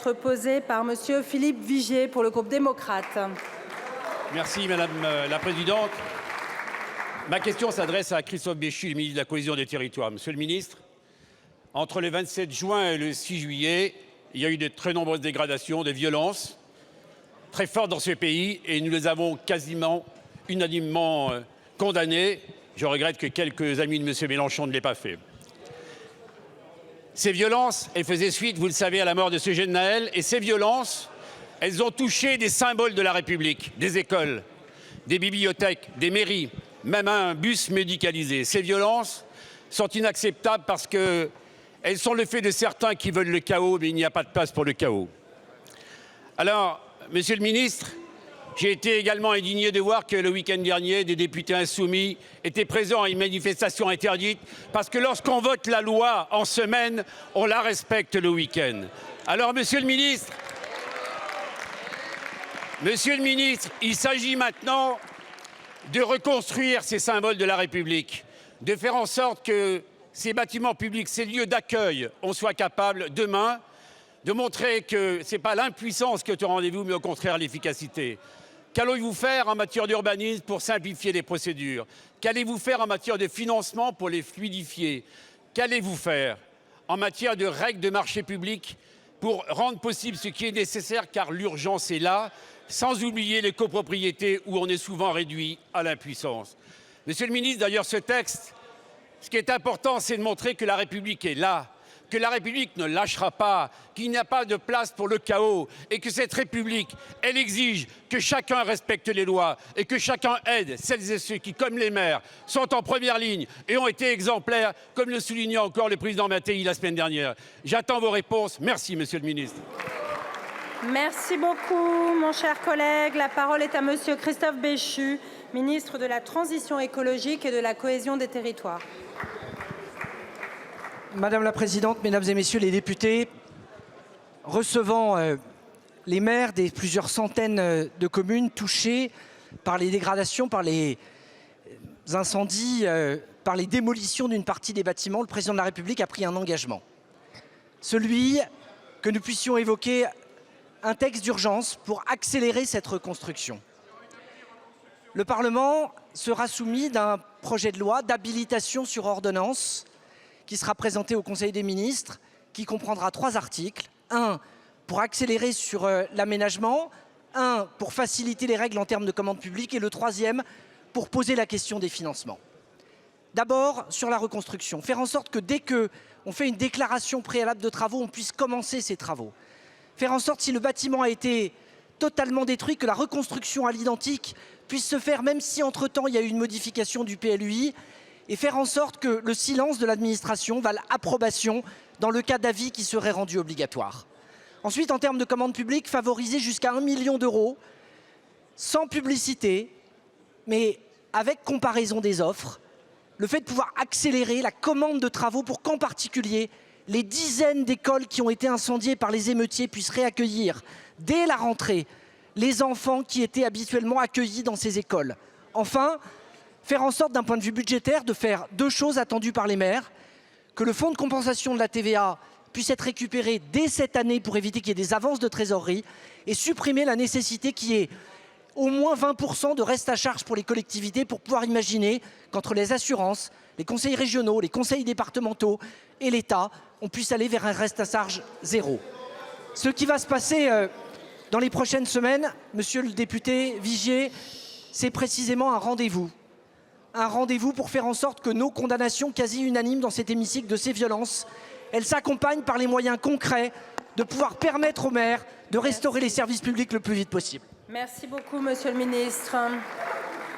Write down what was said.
être posée par Monsieur Philippe Vigier pour le groupe démocrate. Merci Madame la Présidente. Ma question s'adresse à Christophe Béchu, le ministre de la Cohésion des Territoires. Monsieur le ministre, entre le 27 juin et le 6 juillet, il y a eu de très nombreuses dégradations, de violences très fortes dans ce pays et nous les avons quasiment unanimement condamnées. Je regrette que quelques amis de M. Mélenchon ne l'aient pas fait. Ces violences, elles faisaient suite, vous le savez, à la mort de ce jeune Naël. Et ces violences, elles ont touché des symboles de la République, des écoles, des bibliothèques, des mairies, même un bus médicalisé. Ces violences sont inacceptables parce qu'elles sont le fait de certains qui veulent le chaos, mais il n'y a pas de place pour le chaos. Alors, Monsieur le ministre, j'ai été également indigné de voir que le week-end dernier, des députés insoumis étaient présents à une manifestation interdite parce que lorsqu'on vote la loi en semaine, on la respecte le week-end. Alors, Monsieur le ministre, il s'agit maintenant de reconstruire ces symboles de la République, de faire en sorte que ces bâtiments publics, ces lieux d'accueil, on soit capable demain de montrer que ce n'est pas l'impuissance qui est au rendez-vous, mais au contraire l'efficacité. Qu'allez-vous faire en matière d'urbanisme pour simplifier les procédures? Qu'allez-vous faire en matière de financement pour les fluidifier? Qu'allez-vous faire en matière de règles de marché public pour rendre possible ce qui est nécessaire, car l'urgence est là, sans oublier les copropriétés où on est souvent réduit à l'impuissance? Monsieur le ministre, d'ailleurs, ce texte, ce qui est important, c'est de montrer que la République est là, que la République ne lâchera pas, qu'il n'y a pas de place pour le chaos et que cette République, elle exige que chacun respecte les lois et que chacun aide celles et ceux qui, comme les maires, sont en première ligne et ont été exemplaires, comme le soulignait encore le président Mattei la semaine dernière. J'attends vos réponses. Merci, Monsieur le ministre. Merci beaucoup, mon cher collègue. La parole est à Monsieur Christophe Béchu, ministre de la Transition écologique et de la Cohésion des Territoires. Madame la Présidente, Mesdames et Messieurs les députés, recevant les maires des plusieurs centaines de communes touchées par les dégradations, par les incendies, par les démolitions d'une partie des bâtiments, le président de la République a pris un engagement. Celui que nous puissions évoquer un texte d'urgence pour accélérer cette reconstruction. Le Parlement sera soumis d'un projet de loi d'habilitation sur ordonnance qui sera présenté au Conseil des ministres, qui comprendra 3 articles. Un, pour accélérer sur l'aménagement. Un, pour faciliter les règles en termes de commande publique. Et le troisième, pour poser la question des financements. D'abord, sur la reconstruction. Faire en sorte que dès qu'on fait une déclaration préalable de travaux, on puisse commencer ces travaux. Faire en sorte, si le bâtiment a été totalement détruit, que la reconstruction à l'identique puisse se faire, même si entre-temps il y a eu une modification du PLUI, et faire en sorte que le silence de l'administration vale approbation dans le cas d'avis qui serait rendu obligatoire. Ensuite, en termes de commande publique, favoriser jusqu'à 1 million d'euros, sans publicité, mais avec comparaison des offres, le fait de pouvoir accélérer la commande de travaux pour qu'en particulier, les dizaines d'écoles qui ont été incendiées par les émeutiers puissent réaccueillir, dès la rentrée, les enfants qui étaient habituellement accueillis dans ces écoles. Enfin, faire en sorte d'un point de vue budgétaire de faire 2 choses attendues par les maires, que le fonds de compensation de la TVA puisse être récupéré dès cette année pour éviter qu'il y ait des avances de trésorerie et supprimer la nécessité qu'il y ait au moins 20% de reste à charge pour les collectivités pour pouvoir imaginer qu'entre les assurances, les conseils régionaux, les conseils départementaux et l'État, on puisse aller vers un reste à charge zéro. Ce qui va se passer dans les prochaines semaines, monsieur le député Vigier, c'est précisément un rendez-vous. Un rendez-vous pour faire en sorte que nos condamnations quasi unanimes dans cet hémicycle de ces violences, elles s'accompagnent par les moyens concrets de pouvoir permettre aux maires de restaurer les services publics le plus vite possible. Merci beaucoup, monsieur le ministre.